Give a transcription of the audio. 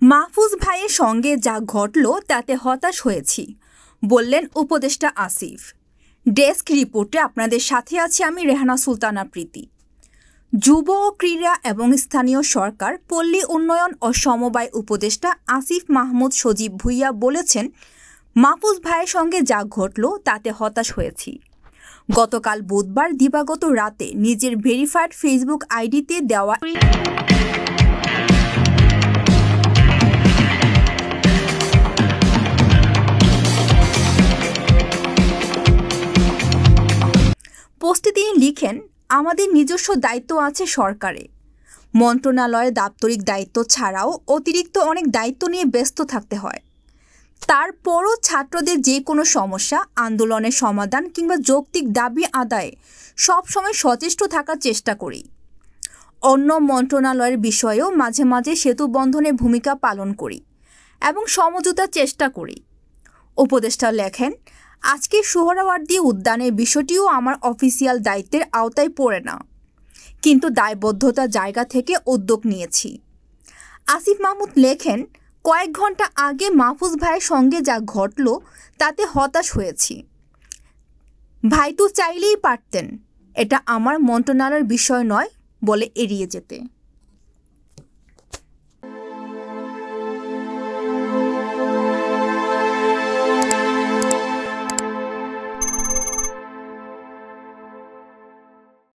মাহফুজ ভাইয়ের সঙ্গে যা ঘটল তাতে হতাশ হয়েছি, বললেন উপদেষ্টা আসিফ। ডেস্ক রিপোর্টে আপনাদের সাথে আছি আমি রেহানা সুলতানা প্রীতি। যুব ও ক্রীড়া এবং স্থানীয় সরকার, পল্লী উন্নয়ন ও সমবায় উপদেষ্টা আসিফ মাহমুদ সজীব ভুইয়া বলেছেন, মাহফুজ ভাইয়ের সঙ্গে যা ঘটল তাতে হতাশ হয়েছি। গতকাল বুধবার দিবাগত রাতে নিজের ভেরিফাইড ফেসবুক আইডিতে দেওয়া পোস্টে তিনি লিখেন, আমাদের নিজস্ব দায়িত্ব আছে সরকারে। মন্ত্রণালয়ের দাপ্তরিক দায়িত্ব ছাড়াও অতিরিক্ত অনেক দায়িত্ব নিয়ে ব্যস্ত থাকতে হয়। তারপরও ছাত্রদের যে কোনো সমস্যা, আন্দোলনের সমাধান কিংবা যৌক্তিক দাবি আদায়ে সবসময় সচেষ্ট থাকার চেষ্টা করি। অন্য মন্ত্রণালয়ের বিষয়েও মাঝে মাঝে সেতু বন্ধনে ভূমিকা পালন করি এবং সমঝোতার চেষ্টা করি। উপদেষ্টা লেখেন, আজকে সোহরাওয়ার্দী উদ্যানের বিষয়টিও আমার অফিসিয়াল দায়িত্বের আওতায় পড়ে না, কিন্তু দায়বদ্ধতার জায়গা থেকে উদ্যোগ নিয়েছি। আসিফ মাহমুদ লেখেন, কয়েক ঘন্টা আগে মাহফুজ ভাইয়ের সঙ্গে যা ঘটল তাতে হতাশ হয়েছি। ভাই তো চাইলেই পারতেন এটা আমার মন্ত্রণালয়ের বিষয় নয় বলে এড়িয়ে যেতে।